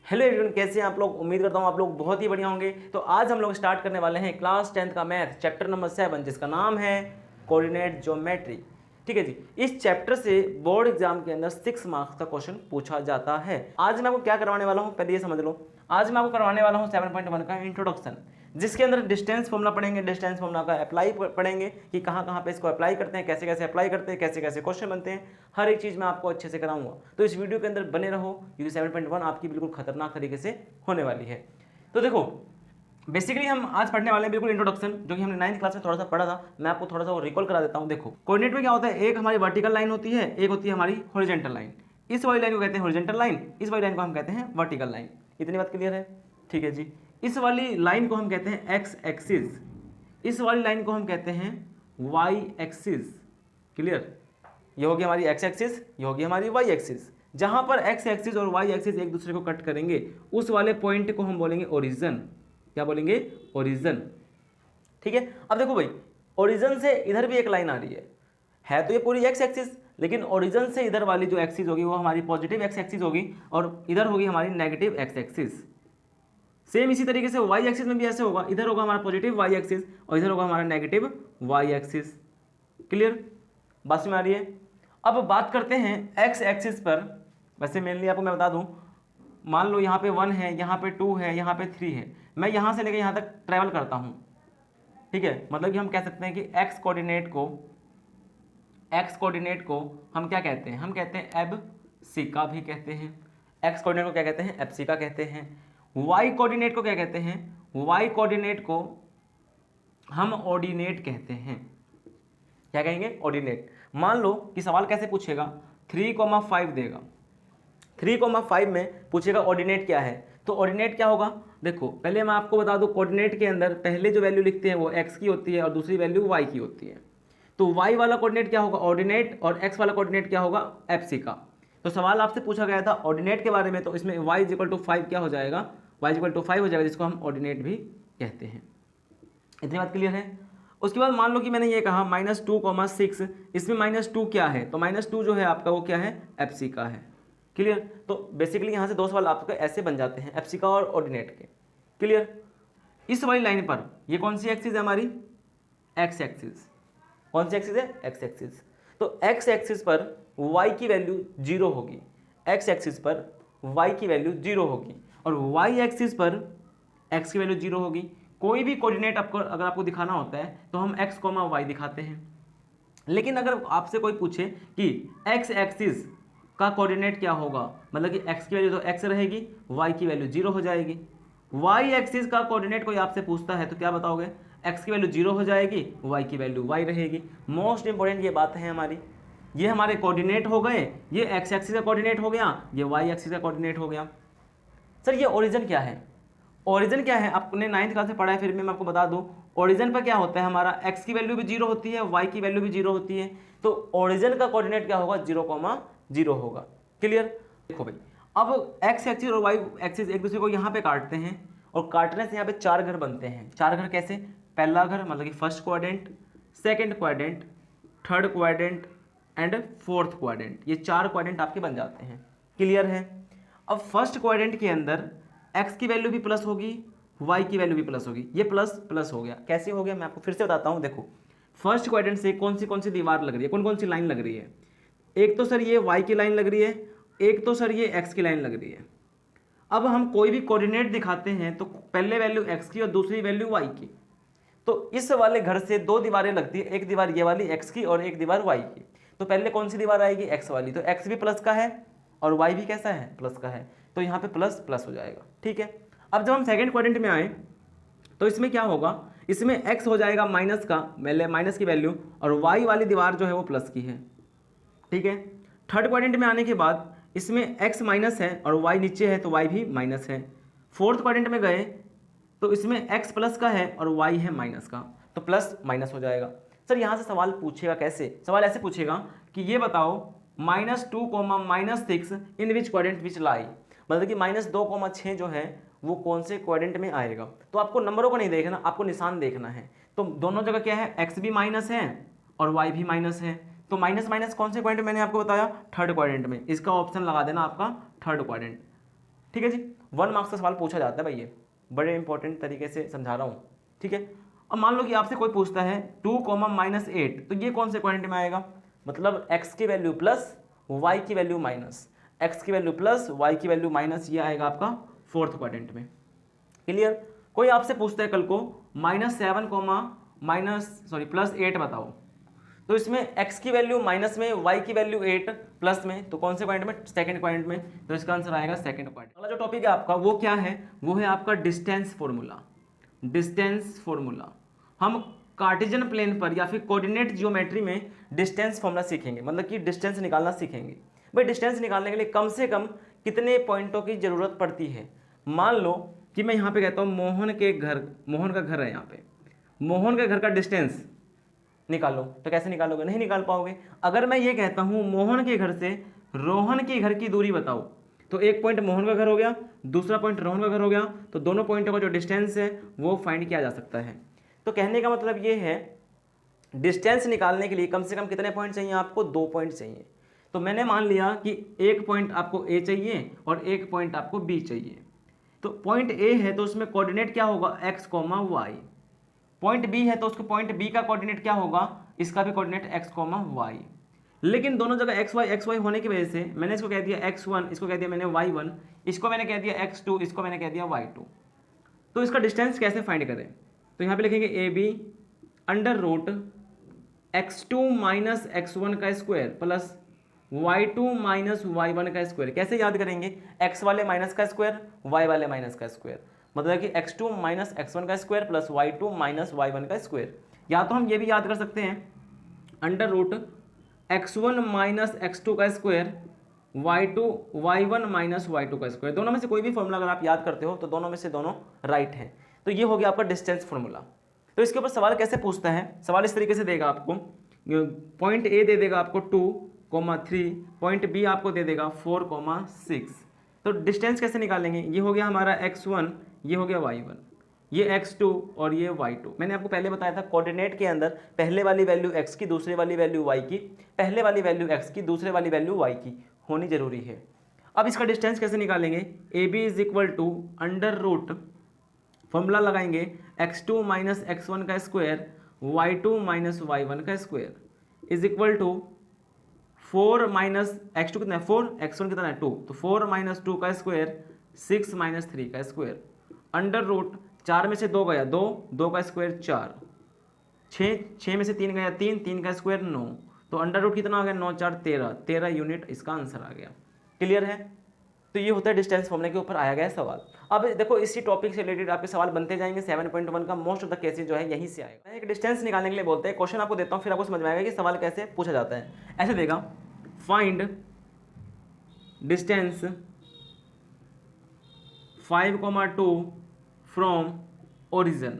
Hello everyone, कैसे हैं आप लोग। उम्मीद करता हूँ आप लोग बहुत ही बढ़िया होंगे। तो आज हम लोग स्टार्ट करने वाले हैं क्लास 10th का मैथ चैप्टर नंबर 7, जिसका नाम है कोऑर्डिनेट ज्योमेट्री। ठीक है जी। इस चैप्टर से बोर्ड एग्जाम के अंदर 6 मार्क्स का क्वेश्चन पूछा जाता है। आज मैं आपको क्या करवाने वाला हूँ, पहले ये समझ लो। आज मैं आपको करवाने वाला हूँ 7.1 का इंट्रोडक्शन, जिसके अंदर डिस्टेंस फॉर्मूला पढ़ेंगे, डिस्टेंस फॉर्मूला का अप्लाई पढ़ेंगे कि कहाँ कहाँ पे इसको अप्लाई करते हैं, कैसे कैसे अप्लाई करते हैं, कैसे कैसे क्वेश्चन बनते हैं। हर एक चीज़ मैं आपको अच्छे से कराऊंगा। तो इस वीडियो के अंदर बने रहो, क्योंकि 7.1 आपकी बिल्कुल खतरनाक तरीके से होने वाली है। तो देखो, बेसिकली हम आज पढ़ने वाले हैं बिल्कुल इंट्रोडक्शन, जो कि हमने 9th क्लास में थोड़ा सा पढ़ा था। मैं आपको थोड़ा सा वो रिकॉल करा देता हूँ। देखो, कोऑर्डिनेट में क्या होता है, एक हमारी वर्टिकल लाइन होती है, एक होती है हमारी हॉरिजॉन्टल लाइन। इस वाली लाइन को कहते हैं हॉरिजॉन्टल लाइन, इस वाली लाइन को हम कहते हैं वर्टिकल लाइन। इतनी बात क्लियर है? ठीक है जी। इस वाली लाइन को हम कहते हैं एक्स एक्सिस, इस वाली लाइन को हम कहते हैं वाई एक्सिस। क्लियर? ये होगी हमारी एक्स एक्सिस, ये होगी हमारी वाई एक्सिस। जहां पर एक्स एक्सिस और वाई एक्सिस एक दूसरे को कट करेंगे, उस वाले पॉइंट को हम बोलेंगे ओरिजिन। क्या बोलेंगे? ओरिजिन। ठीक है। अब देखो भाई, ओरिजिन से इधर भी एक लाइन आ रही है तो ये पूरी एक्स एक्सिस, लेकिन ओरिजिन से इधर वाली जो एक्सिस होगी वो हमारी पॉजिटिव एक्स एक्सिस होगी और इधर होगी हमारी नेगेटिव एक्स एक्सिस। सेम इसी तरीके से वाई एक्सिस में भी ऐसे होगा, इधर होगा हमारा पॉजिटिव वाई एक्सिस और इधर होगा हमारा नेगेटिव वाई एक्सिस। क्लियर? बात समझ में आ रही है? अब बात करते हैं एक्स एक्सिस पर। वैसे मेनली आपको मैं बता दूं, मान लो यहाँ पे 1 है, यहाँ पे 2 है, यहाँ पे 3 है। मैं यहाँ से लेकर यहाँ तक ट्रैवल करता हूँ। ठीक है, मतलब कि हम कह सकते हैं कि एक्स कोऑर्डिनेट को हम क्या कहते हैं? हम कहते हैं एबसिका भी कहते हैं। एक्स कोऑर्डिनेट को क्या कहते हैं? एबसिका कहते हैं। वाई कोऑर्डिनेट को क्या कहते हैं? वाई कोऑर्डिनेट को हम ऑर्डिनेट कहते हैं। क्या कहेंगे? ऑर्डिनेट। मान लो कि सवाल कैसे पूछेगा, 3,5 देगा, 3,5 में पूछेगा ऑर्डिनेट क्या है। तो ऑर्डिनेट क्या होगा? देखो, पहले मैं आपको बता दूं, कोऑर्डिनेट के अंदर पहले जो वैल्यू लिखते हैं वो एक्स की होती है और दूसरी वैल्यू वाई की होती है। तो वाई वाला कोऑर्डिनेट क्या होगा? ऑर्डिनेट। और एक्स वाला कोऑर्डिनेट क्या होगा? एप्सिका। तो सवाल आपसे पूछा गया था ऑर्डिनेट के बारे में, तो इसमें y = 5 क्या हो जाएगा? y = 5 हो जाएगा, जिसको हम ऑर्डिनेट भी कहते हैं। इतनी बात क्लियर है? उसके बाद मान लो कि मैंने ये कहा -2,6, इसमें -2 क्या है? तो -2 जो है आपका वो क्या है? एप्सिका है। क्लियर? तो बेसिकली यहाँ से 2 सवाल आपके ऐसे बन जाते हैं, एप्सिका और ऑर्डिनेट के। क्लियर? इस वाली लाइन पर ये कौन सी एक्सिस है हमारी? X axis. कौन सी एक्सिस है? X axis. तो एक्स एक्सिस पर y की वैल्यू 0 होगी, एक्स एक्सिस पर y की वैल्यू 0 होगी और y एक्सिस पर x की वैल्यू 0 होगी। कोई भी कोऑर्डिनेट आपको अगर आपको दिखाना होता है तो हम x, y दिखाते हैं। लेकिन अगर आपसे कोई पूछे कि x एक्सिस का कोऑर्डिनेट क्या होगा, मतलब कि x की वैल्यू तो x रहेगी, y की वैल्यू 0 हो जाएगी। y एक्सिस का कोऑर्डिनेट कोई आपसे पूछता है तो क्या बताओगे? x की वैल्यू 0 हो जाएगी, y की वैल्यू y रहेगी। मोस्ट इंपॉर्टेंट ये बात है हमारी। ये हमारे कोऑर्डिनेट हो गए, ये x एक्सिस का कोऑर्डिनेट हो गया, ये y एक्सिस का कोऑर्डिनेट हो गया। सर ये ओरिजिन क्या है? ओरिजिन क्या है? आपने 9th क्लास में पढ़ा है, फिर भी मैं आपको बता दूं। ओरिजिन पर क्या होता है हमारा? x की वैल्यू भी 0 होती है, y की वैल्यू भी 0 होती है। तो ओरिजिन का कोऑर्डिनेट क्या होगा? 0,0 होगा। क्लियर? देखो भाई, अब x एक्सिस और y एक्सिस एक दूसरे को यहाँ पे काटते हैं और काटने से यहाँ पे 4 घर बनते हैं। 4 घर कैसे? पहला घर मतलब कि first quadrant, second quadrant, third quadrant and fourth quadrant. ये 4 क्वाड्रेंट आपके बन जाते हैं। क्लियर है? अब फर्स्ट क्वाड्रेंट के अंदर x की वैल्यू भी प्लस होगी, y की वैल्यू भी प्लस होगी। ये प्लस प्लस हो गया। कैसे हो गया मैं आपको फिर से बताता हूँ। देखो, फर्स्ट क्वाड्रेंट से कौन सी दीवार लग रही है, कौन कौन सी लाइन लग रही है? एक तो सर ये y की लाइन लग रही है, एक तो सर ये x की लाइन लग रही है। अब हम कोई भी कोऑर्डिनेट दिखाते हैं तो पहले वैल्यू x की और दूसरी वैल्यू y की। तो इस वाले घर से 2 दीवारें लगती है, एक दीवार ये वाली x की और एक दीवार y की। तो पहले कौन सी दीवार आएगी? x वाली। तो x भी प्लस का है और y भी कैसा है? प्लस का है। तो यहाँ पे प्लस प्लस हो जाएगा। ठीक है। अब जब हम सेकंड क्वाड्रेंट में आए तो इसमें क्या होगा? इसमें x हो जाएगा माइनस का, माइनस की वैल्यू, और y वाली दीवार जो है वो प्लस की है। ठीक है। थर्ड क्वाड्रेंट में आने के बाद इसमें x माइनस है और y नीचे है तो y भी माइनस है। फोर्थ क्वाड्रेंट में गए तो इसमें x प्लस का है और y है माइनस का, तो प्लस माइनस हो जाएगा। सर यहाँ से सवाल पूछेगा कैसे? सवाल ऐसे पूछेगा कि ये बताओ -2, -6 इन विच क्वाड्रेंट विच लाई, मतलब कि -2,6 जो है वो कौन से क्वाड्रेंट में आएगा। तो आपको नंबरों को नहीं देखना, आपको निशान देखना है। तो दोनों जगह क्या है? x भी माइनस है और y भी माइनस है। तो माइनस माइनस कौन से क्वाड्रेंट मैंने आपको बताया? थर्ड क्वाड्रेंट में। इसका ऑप्शन लगा देना आपका थर्ड क्वाड्रेंट। ठीक है जी। 1 मार्क्स का सवाल पूछा जाता है भाई, ये बड़े इंपॉर्टेंट तरीके से समझा रहा हूँ, ठीक है। अब मान लो कि आपसे कोई पूछता है 2, -8, तो ये कौन से क्वाड्रेंट में आएगा, मतलब x की वैल्यू प्लस y की वैल्यू माइनस, x की वैल्यू प्लस y की वैल्यू माइनस, ये आएगा आपका 4th क्वाड्रेंट में। क्लियर। कोई आपसे पूछता है कल को -7, +8 बताओ, तो इसमें x की वैल्यू माइनस में, y की वैल्यू 8 प्लस में, तो कौन से पॉइंट में, सेकंड पॉइंट में, तो इसका आंसर आएगा सेकंड पॉइंट। अगला जो टॉपिक है आपका वो क्या है, वो है आपका डिस्टेंस फॉर्मूला। डिस्टेंस फॉर्मूला हम कार्टेशियन प्लेन पर या फिर कोऑर्डिनेट जियोमेट्री में डिस्टेंस फॉर्मूला सीखेंगे, मतलब कि डिस्टेंस निकालना सीखेंगे। भाई डिस्टेंस निकालने के लिए कम से कम कितने पॉइंटों की जरूरत पड़ती है। मान लो कि मैं यहाँ पे कहता हूँ मोहन का घर है, यहाँ पे मोहन के घर का डिस्टेंस निकालो, तो कैसे निकालोगे, नहीं निकाल पाओगे। अगर मैं ये कहता हूँ मोहन के घर से रोहन के घर की दूरी बताओ, तो एक पॉइंट मोहन का घर हो गया, दूसरा पॉइंट रोहन का घर हो गया, तो दोनों पॉइंटों का जो डिस्टेंस है वो फाइंड किया जा सकता है। तो कहने का मतलब ये है डिस्टेंस निकालने के लिए कम से कम कितने पॉइंट चाहिए आपको, 2 पॉइंट चाहिए। तो मैंने मान लिया कि एक पॉइंट आपको ए चाहिए और एक पॉइंट आपको बी चाहिए। तो पॉइंट ए है तो उसमें कोऑर्डिनेट क्या होगा, x, y। पॉइंट बी है तो उसके पॉइंट बी का कोऑर्डिनेट क्या होगा, इसका भी कोऑर्डिनेट x, y। लेकिन दोनों जगह x y होने की वजह से मैंने इसको कह दिया x1, इसको कह दिया मैंने y1, इसको मैंने कह दिया x2, इसको मैंने कह दिया y2। तो इसका डिस्टेंस कैसे फाइंड करें, तो यहाँ पे लिखेंगे ए बी √(x2 - x1) का स्क्वायर प्लस y2 - y1 का स्क्वायर। कैसे याद करेंगे, x वाले माइनस का स्क्वायर, y वाले माइनस का स्क्वायर, मतलब कि x2 - x1 का स्क्वायर प्लस y2 - y1 का स्क्वायर। या तो हम ये भी याद कर सकते हैं √(x1 - x2) का स्क्वायर y1 - y2 का स्क्वायर। दोनों में से कोई भी फॉर्मूला अगर आप याद करते हो तो दोनों में से दोनों राइट है। तो ये हो गया आपका डिस्टेंस फॉर्मूला। तो इसके ऊपर सवाल कैसे पूछता है, सवाल इस तरीके से देगा आपको, पॉइंट ए दे देगा आपको 2,3, पॉइंट बी आपको दे देगा 4,6। तो डिस्टेंस कैसे निकालेंगे, ये हो गया हमारा x1, ये हो गया y1, ये x2 और ये y2। मैंने आपको पहले बताया था कोऑर्डिनेट के अंदर पहले वाली वैल्यू x की, दूसरे वाली वैल्यू y की, पहले वाली वैल्यू x की, दूसरे वाली वैल्यू y की होनी जरूरी है। अब इसका डिस्टेंस कैसे निकालेंगे, A B is equal to √ formula लगाएंगे x2 - x1 का स्क्वायर y2 - y1 का square is equal to 4 - x2 कितना है 4, x1 कितना है 2, तो 4 - 2 का स्क्वायर 6 - 3 का स्क्वायर √ 4 में से 2 गया 2, 2 का स्क्वायर 4, 6 में से 3 गया 3, 3 का स्क्वायर 9, तो √ कितना आ गया 9 4 13, 13 यूनिट इसका आंसर आ गया। क्लियर है। तो ये होता है डिस्टेंस फॉर्मूले के ऊपर आया गया सवाल। अब देखो इसी टॉपिक से रिलेटेड आपके सवाल बनते जाएंगे। 7.1 का मोस्ट ऑफ द केसेस जो है यहीं से आएगा। एक डिस्टेंस निकालने के लिए बोलते हैं, क्वेश्चन आपको देता हूँ फिर आपको समझ में आएगा कि सवाल कैसे पूछा जाता है। ऐसे देगा, फाइंड डिस्टेंस 5,2 फ्रॉम ओरिजिन।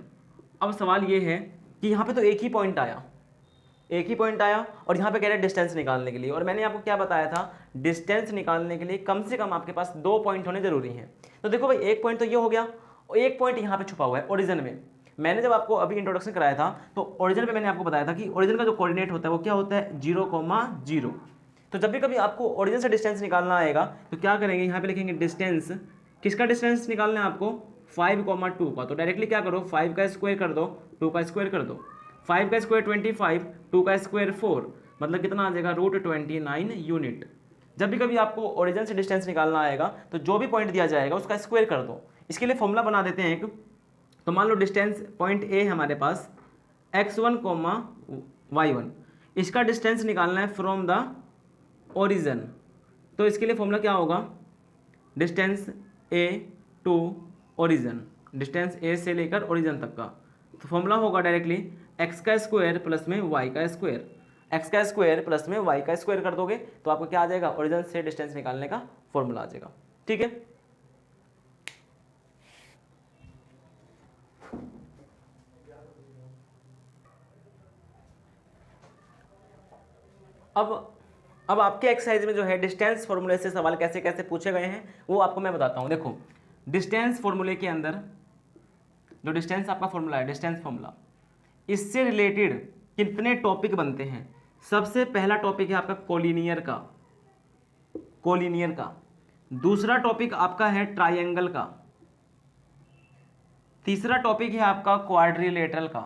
अब सवाल ये है कि यहाँ पे तो एक ही पॉइंट आया और यहाँ पे कह रहे हैं डिस्टेंस निकालने के लिए, और मैंने आपको क्या बताया था, डिस्टेंस निकालने के लिए कम से कम आपके पास 2 पॉइंट होने जरूरी हैं। तो देखो भाई एक पॉइंट तो ये हो गया और एक पॉइंट यहाँ पे छुपा हुआ है ओरिजिन में। मैंने जब आपको अभी इंट्रोडक्शन कराया था तो ओरिजिन पे मैंने आपको बताया था कि ओरिजिन का जो कोऑर्डिनेट होता है वो क्या होता है 0,0। तो जब भी कभी आपको ओरिजिन से डिस्टेंस निकालना आएगा तो क्या करेंगे, यहाँ पे लिखेंगे डिस्टेंस, किसका डिस्टेंस निकालना है आपको 5,2 का। तो डायरेक्टली क्या करो 5 का स्क्वायर कर दो, 2 का स्क्वायर कर दो, 5 का स्क्वायर 25, 2 का स्क्वायर 4, मतलब कितना आ जाएगा √29 यूनिट। जब भी कभी आपको ओरिजिन से डिस्टेंस निकालना आएगा तो जो भी पॉइंट दिया जाएगा उसका स्क्वायर कर दो। इसके लिए फॉर्मूला बना देते हैं एक। तो मान लो डिस्टेंस पॉइंट ए है हमारे पास x1, y1, इसका डिस्टेंस निकालना है फ्रॉम द ओरिजिन। तो इसके लिए फॉर्मूला क्या होगा, distance A to origin, distance A से लेकर ओरिजिन तक का। तो फॉर्मूला होगा डायरेक्टली x का स्क्वायर प्लस में y का स्क्वायर, x का स्क्वायर प्लस में y का स्क्वायर कर दोगे तो आपको क्या आ जाएगा, ओरिजिन से डिस्टेंस निकालने का फॉर्मूला आ जाएगा। ठीक है। अब आपके एक्सरसाइज में जो है डिस्टेंस फॉर्मूले से सवाल कैसे कैसे पूछे गए हैं वो आपको मैं बताता हूँ। देखो डिस्टेंस फॉर्मूले के अंदर जो डिस्टेंस आपका फॉर्मूला है, डिस्टेंस फॉर्मूला, इससे रिलेटेड कितने टॉपिक बनते हैं। सबसे पहला टॉपिक है आपका कोलिनियर का। दूसरा टॉपिक आपका है ट्राइंगल का, तीसरा टॉपिक है आपका क्वाड्रिलेटरल का।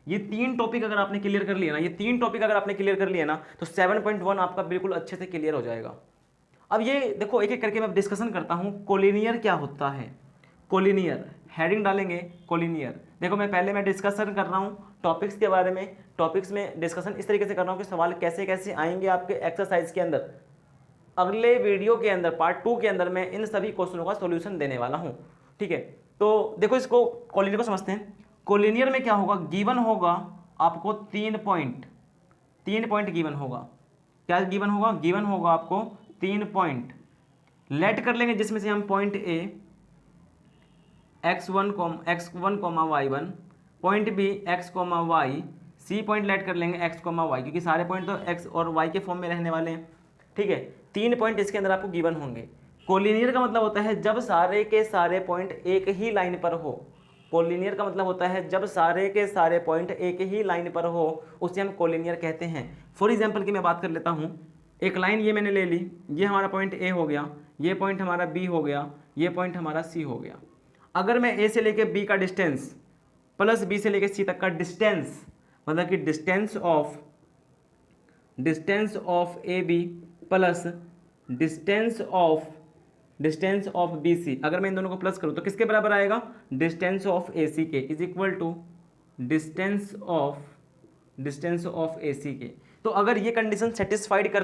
ये तीन टॉपिक अगर आपने क्लियर कर लिया ना, ये तीन टॉपिक अगर आपने क्लियर कर लिया ना, तो 7.1 आपका बिल्कुल अच्छे से क्लियर हो जाएगा। अब ये देखो एक एक करके मैं डिस्कशन करता हूँ। कोलिनियर क्या होता है? कोलिनियर हेडिंग डालेंगे कोलिनियर। देखो मैं डिस्कशन कर रहा हूँ टॉपिक्स के बारे में, टॉपिक्स में डिस्कशन इस तरीके से कर रहा हूँ कि सवाल कैसे कैसे आएंगे आपके एक्सरसाइज के अंदर। अगले वीडियो के अंदर पार्ट 2 के अंदर मैं इन सभी क्वेश्चनों का सॉल्यूशन देने वाला हूँ, ठीक है। तो देखो इसको कोलिनियर को समझते हैं। कोलिनियर में क्या होगा, गिवन होगा आपको 3 पॉइंट गिवन होगा। क्या गिवन होगा? गिवन होगा आपको 3 पॉइंट लेट कर लेंगे, जिसमें से हम point A x1, y1, point B x, y, C point let कर लेंगे x, y, क्योंकि सारे पॉइंट तो x और y के फॉर्म में रहने वाले हैं, ठीक है। 3 पॉइंट इसके अंदर आपको गिवन होंगे। कोलिनियर का मतलब होता है जब सारे के सारे पॉइंट एक ही लाइन पर हो। कोलिनियर का मतलब होता है जब सारे के सारे पॉइंट एक ही लाइन पर हो, उसे हम कोलिनियर कहते हैं। फॉर एग्जांपल की मैं बात कर लेता हूँ, एक लाइन ये मैंने ले ली, ये हमारा पॉइंट ए हो गया, ये पॉइंट हमारा बी हो गया, ये पॉइंट हमारा सी हो गया। अगर मैं ए से लेके बी का डिस्टेंस प्लस बी से लेके सी तक का डिस्टेंस, मतलब कि distance of A B plus distance of B C, अगर मैं इन दोनों को प्लस करूं तो किसके बराबर आएगा? Distance of A C K is equal to distance of A C K. तो अगर ये कंडीशन सेटिस्फाइड कर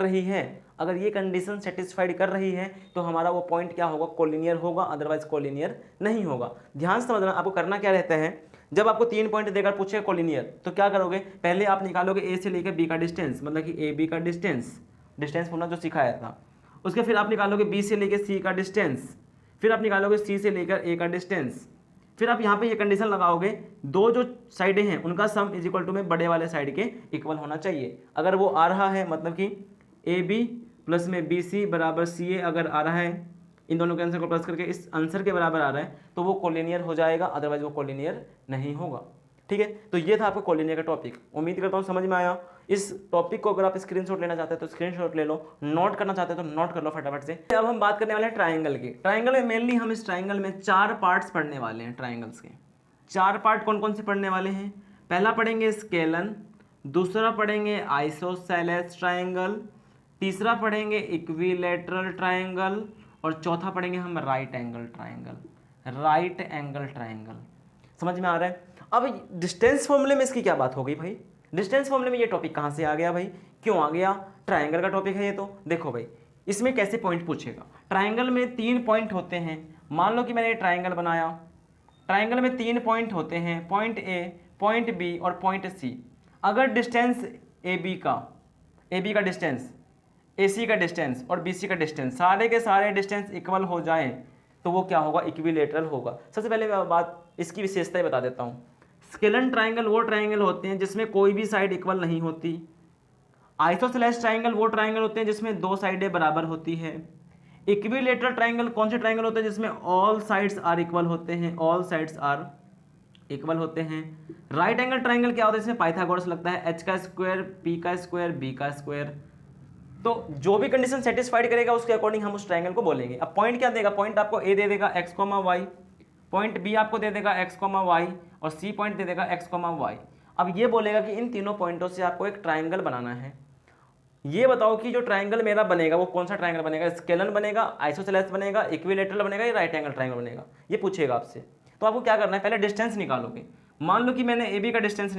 रही है, तो हमारा वो पॉइंट क्या होगा? कोलिनियर होगा, अदरवाइज कोलिनियर नहीं होगा। ध्यान से समझना, आपको करना क्या रहता है, जब आपको 3 पॉइंट देकर पूछे कोलिनियर, तो क्या करोगे? पहले आप निकालोगे ए से लेकर बी का डिस्टेंस, मतलब कि ए बी का डिस्टेंस फॉर्मूला जो सिखाया था, उसके फिर आप निकालोगे बी से लेकर सी का डिस्टेंस, फिर आप निकालोगे सी से लेकर ए का डिस्टेंस, फिर आप यहाँ पे ये कंडीशन लगाओगे, दो जो साइडें हैं उनका सम इज इक्वल टू में बड़े वाले साइड के इक्वल होना चाहिए। अगर वो आ रहा है, मतलब कि ए बी प्लस में बी सी बराबर सी ए अगर आ रहा है, इन दोनों के आंसर को प्लस करके इस आंसर के बराबर आ रहा है, तो वो कोलिनियर हो जाएगा, अदरवाइज वो कोलिनियर नहीं होगा, ठीक है। तो ये था आपका कोलिनियर का टॉपिक। उम्मीद करता हूँ समझ में आया। इस टॉपिक को अगर आप स्क्रीनशॉट लेना चाहते हैं तो स्क्रीनशॉट ले लो, नोट करना चाहते हैं तो नोट कर लो फटाफट से। अब हम बात करने वाले हैं ट्राइंगल की। ट्राइंगल में मेनली हम इस ट्राइंगल में 4 पार्ट्स पढ़ने वाले हैं। ट्राइंगल्स के 4 पार्ट कौन कौन से पढ़ने वाले हैं? पहला पढ़ेंगे स्केलन, दूसरा पढ़ेंगे आइसोसेलेस ट्राइंगल, तीसरा पढ़ेंगे इक्विलैटरल ट्राइंगल, और चौथा पढ़ेंगे हम राइट एंगल ट्राइंगल। समझ में आ रहा है? अब डिस्टेंस फॉर्मूले में इसकी क्या बात हो गई भाई? डिस्टेंस फॉर्मूले में ये टॉपिक कहाँ से आ गया भाई? क्यों आ गया? ट्राइंगल का टॉपिक है ये तो। देखो भाई, इसमें कैसे पॉइंट पूछेगा। ट्राइंगल में 3 पॉइंट होते हैं। मान लो कि मैंने ट्राइंगल बनाया, ट्राइंगल में 3 पॉइंट होते हैं, पॉइंट ए, पॉइंट बी और पॉइंट सी। अगर डिस्टेंस ए बी का डिस्टेंस, ए सी का डिस्टेंस और बी सी का डिस्टेंस, सारे के सारे डिस्टेंस इक्वल हो जाए, तो वो क्या होगा? इक्विलैटरल होगा। सबसे पहले मैं बात इसकी विशेषताएं बता देता हूँ। स्केलन ट्राइंगल वो ट्राइंगल होते हैं जिसमें कोई भी साइड इक्वल नहीं होती। आइसोसेलेस ट्राइंगल वो ट्राइंगल होते हैं जिसमें 2 साइडें बराबर होती है। इक्विलैटरल ट्राइंगल कौन से ट्राइंगल होते हैं? जिसमें ऑल साइड्स आर इक्वल होते हैं। राइट एंगल ट्राइंगल क्या होता है? इसमें पाइथागोरस लगता है, h का स्क्वायर, p का स्क्वायर, b का स्क्वायर। तो जो भी कंडीशन सेटिस्फाइड करेगा उसके अकॉर्डिंग हम उस ट्राइंगल को बोलेंगे। अब पॉइंट क्या देगा? पॉइंट आपको ए दे देगा x, y, पॉइंट बी आपको दे देगा x, y, और सी पॉइंट दे देगा x, y। अब ये बोलेगा कि इन तीनों पॉइंटों से आपको एक ट्राइंगल बनाना है। ये बताओ कि जो ट्राइंगल मेरा बनेगा वो कौन सा ट्राइंगल बनेगा? स्केलन बनेगा, आइसोसेलेस बनेगा, इक्विलैटरल बनेगा या राइट एंगल ट्राइंगल बनेगा? ये पूछेगा आपसे। तो आपको क्या करना है? पहले डिस्टेंस निकालोगे। मान लो कि मैंने ए बी का डिस्टेंस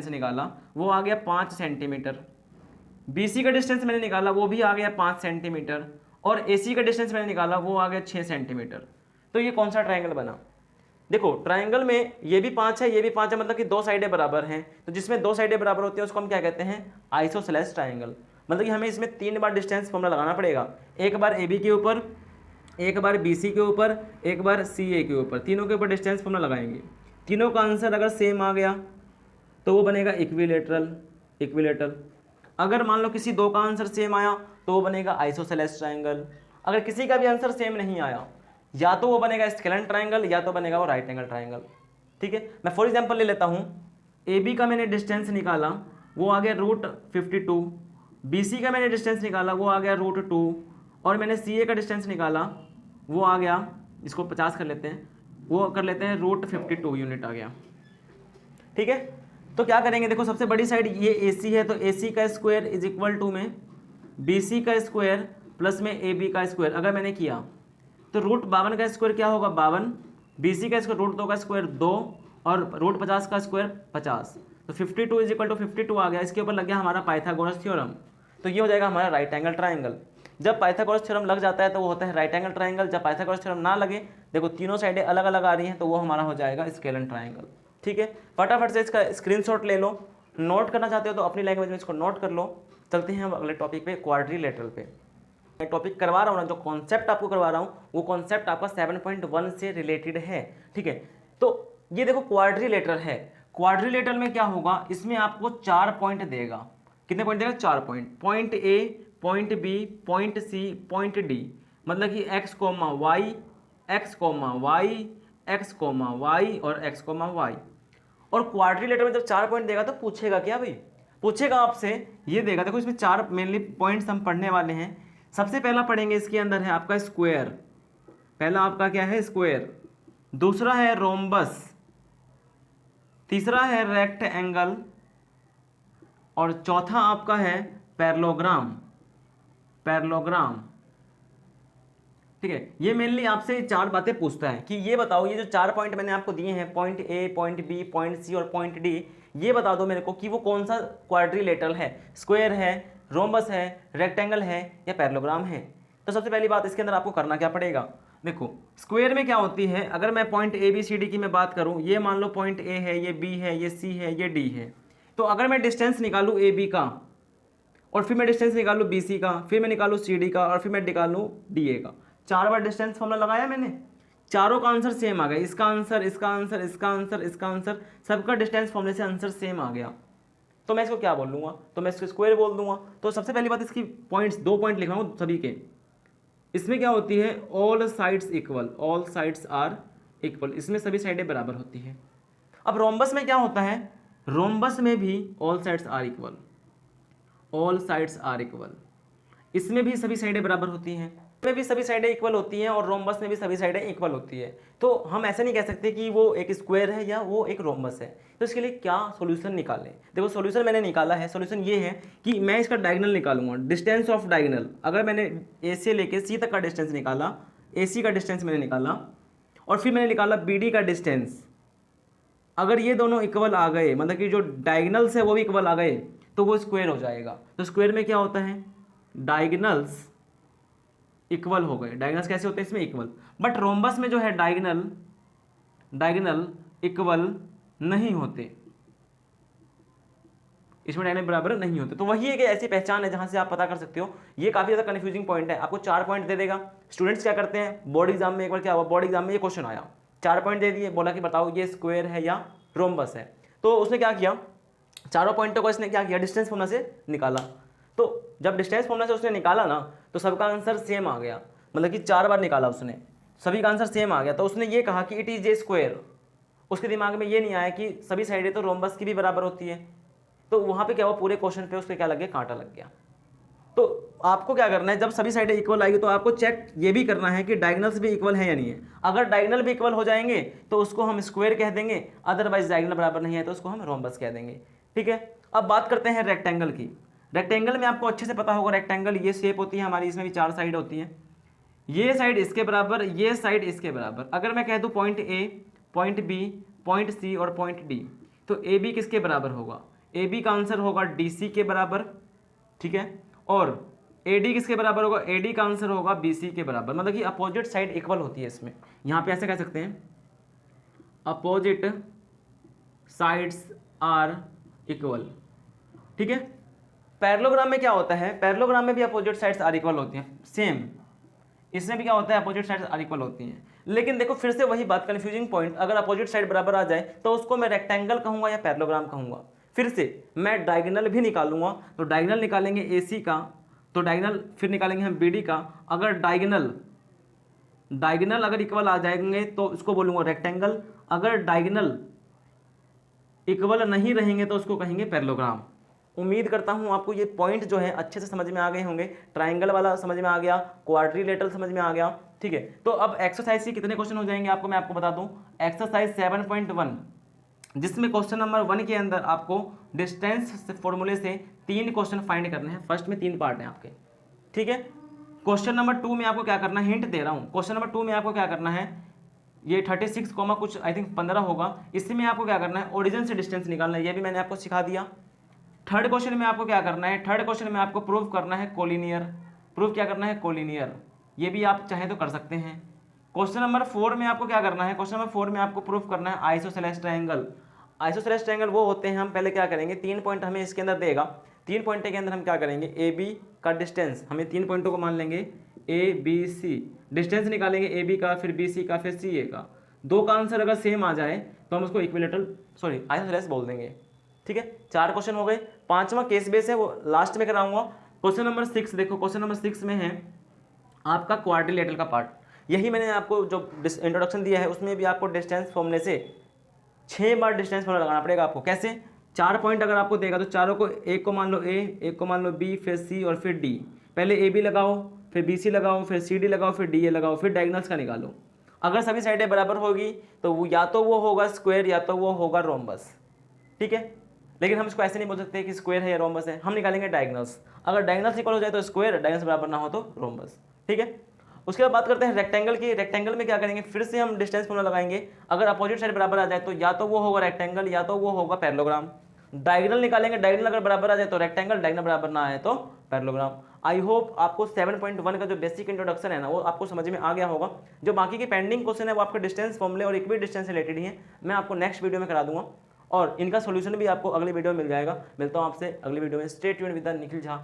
निकाला, वो आ गया 5 सेंटीमीटर। बी सी का डिस्टेंस मैंने निकाला, वो भी आ गया 5 सेंटीमीटर, और ए सी का डिस्टेंस मैंने निकाला, वो आ गया 6 सेंटीमीटर। तो ये कौन सा ट्राइंगल बना? देखो ट्राइंगल में ये भी 5 है, ये भी 5 है, मतलब कि 2 साइडें बराबर हैं। तो जिसमें 2 साइडें बराबर होती हैं उसको हम क्या कहते हैं? Isosceles triangle. मतलब कि हमें इसमें 3 बार डिस्टेंस फॉर्मूला लगाना पड़ेगा। एक बार ए बी के ऊपर, एक बार बी सी के ऊपर, एक बार सी ए के ऊपर। तीनों के ऊपर डिस्टेंस फॉर्मूला लगाएंगे। तीनों का आंसर अगर सेम आ गया तो वो बनेगा इक्विलैटरल। अगर मान लो किसी 2 का आंसर सेम आया तो वो बनेगा आइसोसेलेस ट्राइंगल। अगर किसी का भी आंसर सेम नहीं आया, या तो वो बनेगा स्केलन ट्राइंगल या तो बनेगा वो राइट एंगल ट्राइंगल, ठीक है। मैं फॉर एग्जांपल ले लेता हूँ, ए बी का मैंने डिस्टेंस निकाला, वो आ गया √52, BC का मैंने डिस्टेंस निकाला, वो आ गया √2, और मैंने CA का डिस्टेंस निकाला, वो आ गया, इसको 50 कर लेते हैं, वो कर लेते हैं √52 यूनिट आ गया। ठीक है, तो क्या करेंगे, देखो सबसे बड़ी साइड ये AC है, तो AC का स्क्वायर इज इक्वल टू में BC का स्क्वायर प्लस में AB का स्क्वायर अगर मैंने किया तो √52 का स्क्वायर क्या होगा 52, BC का स्क्वायर √2 का स्क्वायर 2 और √50 का स्क्वायर 50, तो 52 इज इक्वल टू 52 आ गया। इसके ऊपर लग गया हमारा पाइथागोरस थ्योरम, तो ये हो जाएगा हमारा राइट एंगल ट्राइंगल। जब पाइथागोरस थ्योरम लग जाता है तो वो होता है राइट एंगल ट्राइंगल। जब पाइथागोरस थ्योरम ना लगे, देखो तीनों साइडें अलग अलग आ रही हैं, तो वो हमारा हो जाएगा स्केलन ट्राइंगल। ठीक है, फटाफट से इसका स्क्रीनशॉट ले लो, नोट करना चाहते हो तो अपनी लैंग्वेज में इसको नोट कर लो। चलते हैं हम अगले टॉपिक पे, क्वाड्रिलेटरल पे। मैं टॉपिक करवा रहा हूँ ना, जो कॉन्सेप्ट आपको करवा रहा हूँ वो कॉन्सेप्ट आपका 7.1 से रिलेटेड है। ठीक है, तो ये देखो क्वाड्रिलेटरल है। क्वाड्रिलेटरल में क्या होगा, इसमें आपको 4 पॉइंट देगा। कितने पॉइंट देगा, 4 point, point A, point B, point C, point D, मतलब कि x, y, x, y, x, y और x, y। और क्वाड्रिलेटरल में जब 4 पॉइंट देगा तो पूछेगा क्या भाई, पूछेगा आपसे, ये देगा। देखो इसमें 4 मेनली पॉइंट्स हम पढ़ने वाले हैं। सबसे पहला पढ़ेंगे, इसके अंदर है आपका स्क्वायर, पहला आपका क्या है स्क्वायर, दूसरा है रोम्बस, तीसरा है रेक्ट एंगल, और चौथा आपका है पैरेललोग्राम। पैरेललोग्राम, ठीक है, ये मेनली आपसे 4 बातें पूछता है कि ये बताओ, ये जो 4 पॉइंट मैंने आपको दिए हैं, point A, point B, point C और पॉइंट D, ये बता दो मेरे को कि वो कौन सा क्वाड्रिलेटरल है, स्क्वायर है, रोम्बस है, रेक्टेंगल है या पैरेललोग्राम है। तो सबसे पहली बात इसके अंदर आपको करना क्या पड़ेगा, देखो स्क्वायर में क्या होती है, अगर मैं पॉइंट ABCD की मैं बात करूं, ये मान लो पॉइंट A है, ये B है, ये C है, ये D है, तो अगर मैं डिस्टेंस निकालूं AB का और फिर मैं डिस्टेंस निकालूं BC का, फिर मैं निकालूं CD का और फिर मैं निकालूं DA का, 4 बार डिस्टेंस फॉर्मूला लगाया मैंने, चारों का आंसर सेम आ गया, इसका आंसर, इसका आंसर, इसका आंसर, इसका आंसर, सबका डिस्टेंस फॉर्मूले से आंसर सेम आ गया, तो मैं इसको क्या बोल दूंगा, तो मैं इसको स्क्वायर बोल दूंगा। तो सबसे पहली बात, इसकी पॉइंट्स 2 पॉइंट लिख रहा हूँ सभी के, इसमें क्या होती है, all sides equal, all sides are equal, इसमें सभी साइडें बराबर होती है। अब रोम्बस में क्या होता है, रोम्बस में भी all sides are equal, all sides are equal, इसमें भी सभी साइडें बराबर होती हैं, में भी सभी साइडें इक्वल होती हैं और रोम्बस में भी सभी साइडें इक्वल होती है। तो हम ऐसे नहीं कह सकते कि वो एक स्क्वायर है या वो एक रोम्बस है। तो इसके लिए क्या सॉल्यूशन निकालें, देखो सॉल्यूशन मैंने निकाला है। सॉल्यूशन ये है कि मैं इसका डायगोनल निकालूंगा, डिस्टेंस ऑफ डायगोनल। अगर मैंने A से लेके C तक का डिस्टेंस निकाला, AC का डिस्टेंस मैंने निकाला और फिर मैंने निकाला BD का डिस्टेंस, अगर ये दोनों इक्वल आ गए, मतलब कि जो डायगोनल्स है वो भी इक्वल आ गए, तो वो स्क्वायर हो जाएगा। तो स्क्वायर में क्या होता है, डायगोनल्स इक्वल हो गए। डायगोनल्स कैसे होते हैं, इसमें इक्वल, बट रोम्बस में जो है डायगोनल इक्वल नहीं होते, इसमें डायगोनल बराबर नहीं होते। तो वही एक ऐसी पहचान है जहां से आप पता कर सकते हो। ये काफी ज्यादा कंफ्यूजिंग पॉइंट है, आपको 4 पॉइंट दे देगा। स्टूडेंट्स क्या करते हैं, बोर्ड एग्जाम में एक बार क्या हुआ, बोर्ड एग्जाम में ये क्वेश्चन आया, 4 पॉइंट दे दिए, बोला कि बताओ ये स्क्वायर है या रोम्बस है। तो उसने क्या किया, चारों पॉइंटों को इसने क्या किया, डिस्टेंस फॉर्मूला से निकाला। तो जब डिस्टेंस फॉर्मूला से उसने निकाला ना, तो सबका आंसर सेम आ गया, मतलब कि 4 बार निकाला उसने, सभी का आंसर सेम आ गया। तो उसने ये कहा कि इट इज ए स्क्वायर। उसके दिमाग में ये नहीं आया कि सभी साइडें तो रोम्बस की भी बराबर होती है। तो वहाँ पे क्या हुआ, पूरे क्वेश्चन पे उसके क्या लग गया, कांटा लग गया। तो आपको क्या करना है, जब सभी साइडें इक्वल आएगी तो आपको चेक ये भी करना है कि डायगोनल्स भी इक्वल है या नहीं है। अगर डायगोनल भी इक्वल हो जाएंगे तो उसको हम स्क्वायर कह देंगे, अदरवाइज डायगोनल बराबर नहीं है तो उसको हम रोम्बस कह देंगे। ठीक है, अब बात करते हैं रेक्टेंगल की। रेक्टेंगल में आपको अच्छे से पता होगा, रेक्टेंगल ये शेप होती है हमारी, इसमें भी 4 साइड होती है, ये साइड इसके बराबर, ये साइड इसके बराबर। अगर मैं कह दूं point A, point B, point C और पॉइंट D, तो AB किसके बराबर होगा, AB का आंसर होगा DC के बराबर। ठीक है, और AD किसके बराबर होगा, AD का आंसर होगा BC के बराबर, मतलब कि अपोजिट साइड इक्वल होती है इसमें। यहाँ पे ऐसे कह सकते हैं, अपोजिट साइड्स आर इक्वल। ठीक है, पैरेललोग्राम में क्या होता है, पैरेललोग्राम में भी अपोजिट साइड्स आर इक्वल होती हैं, सेम इसमें भी क्या होता है, अपोजिट साइड्स आर इक्वल होती हैं। लेकिन देखो फिर से वही बात, कंफ्यूजिंग पॉइंट, अगर अपोजिट साइड बराबर आ जाए तो उसको मैं रेक्टेंगल कहूंगा या पैरेललोग्राम कहूंगा। फिर से मैं डायगोनल भी निकालूंगा, तो डायगोनल निकालेंगे AC का, तो डायगोनल फिर निकालेंगे हम BD का। अगर डायगोनल अगर इक्वल आ जाएंगे तो उसको बोलूंगा रेक्टेंगल, अगर डायगोनल इक्वल नहीं रहेंगे तो उसको कहेंगे पैरेललोग्राम। उम्मीद करता हूँ आपको ये पॉइंट जो है अच्छे से समझ में आ गए होंगे। ट्राइंगल वाला समझ में आ गया, क्वाड्रिलेटरल समझ में आ गया, ठीक है। तो अब एक्सरसाइज के कितने क्वेश्चन हो जाएंगे आपको मैं आपको बता दूं। एक्सरसाइज 7.1 जिसमें क्वेश्चन नंबर 1 के अंदर आपको डिस्टेंस फॉर्मूले से 3 क्वेश्चन फाइंड करने हैं। फर्स्ट में 3 पार्ट हैं आपके, ठीक है। क्वेश्चन नंबर 2 में आपको क्या करना है, हिंट दे रहा हूँ। क्वेश्चन नंबर 2 में आपको क्या करना है, ये 36 कुछ आई थिंक 15 होगा। इसमें आपको क्या करना है, ओरिजिन से डिस्टेंस निकालना है, ये भी मैंने आपको सिखा दिया। थर्ड क्वेश्चन में आपको क्या करना है, थर्ड क्वेश्चन में आपको प्रूव करना है कोलिनियर, प्रूव क्या करना है, कोलिनियर। ये भी आप चाहें तो कर सकते हैं। क्वेश्चन नंबर 4 में आपको क्या करना है, क्वेश्चन नंबर 4 में आपको प्रूव करना है आइसोसेलेस ट्रायंगल। आइसोसेलेस ट्रायंगल वो होते हैं, हम पहले क्या करेंगे, 3 पॉइंट हमें इसके अंदर देगा, 3 पॉइंट के अंदर हम क्या करेंगे, ए बी का डिस्टेंस, हमें 3 पॉइंटों को मान लेंगे ए बी सी, डिस्टेंस निकालेंगे ए बी का, फिर बी सी का, फिर सी ए का। 2 का आंसर अगर सेम आ जाए तो हम उसको इक्विलेटरल आइसोसेलेस बोल देंगे, ठीक है। 4 क्वेश्चन हो गए। 5वां केस बेस है, वो लास्ट में कराऊंगा। क्वेश्चन नंबर 6 देखो, क्वेश्चन नंबर 6 में है आपका क्वाड्रिलेटरल का पार्ट। यही मैंने आपको जो इंट्रोडक्शन दिया है उसमें भी आपको डिस्टेंस फॉर्मूले से 6 बार डिस्टेंस फॉर्मूला लगाना पड़ेगा आपको। कैसे, 4 पॉइंट अगर आपको देगा तो चारों को, एक को मान लो ए, एक को मान लो बी, फिर सी और फिर डी। पहले ए बी लगाओ, फिर बी सी लगाओ, फिर सी डी लगाओ, फिर डी ए लगाओ, फिर डायगोनल्स का निकालो। अगर सभी साइडें बराबर होगी तो वो या तो वो होगा स्क्वायर या तो वो होगा रोम्बस, ठीक है। लेकिन हम इसको ऐसे नहीं बोल सकते कि स्क्वायर है या रोम्बस है, हम निकालेंगे डायगोनल्स। अगर डायगोनल्स इक्वल हो जाए तो स्क्वायर, डायगोनल्स बराबर ना हो तो रोम्बस, ठीक है। उसके बाद बात करते हैं रेक्टेंगल की। रेक्टेंगल में क्या करेंगे, फिर से हम डिस्टेंस फॉर्मूला लगाएंगे। अगर अपोजिट साइड बराबर आ जाए तो या तो वो होगा रेक्टेंगल या तो वो होगा पैरेललोग्राम। डायगोनल निकालेंगे, डायगोनल अगर बराबर आ जाए तो रेक्टेंगल, डायगोनल बराबर ना आए तो पैरेललोग्राम। आई होप आपको 7.1 का जो बेसिक इंट्रोडक्शन है ना वो आपको समझ में आ गया होगा। जो बाकी के पेंडिंग क्वेश्चन है वो आपके डिस्टेंस फॉर्मूले और इक्वी डिस्टेंस से रिलेटेड ही है, मैं आपको नेक्स्ट वीडियो में करा दूंगा और इनका सोल्यूशन भी आपको अगली वीडियो में मिल जाएगा। मिलता हूँ आपसे अगली वीडियो में। Stay tuned with the Nikhil Jha.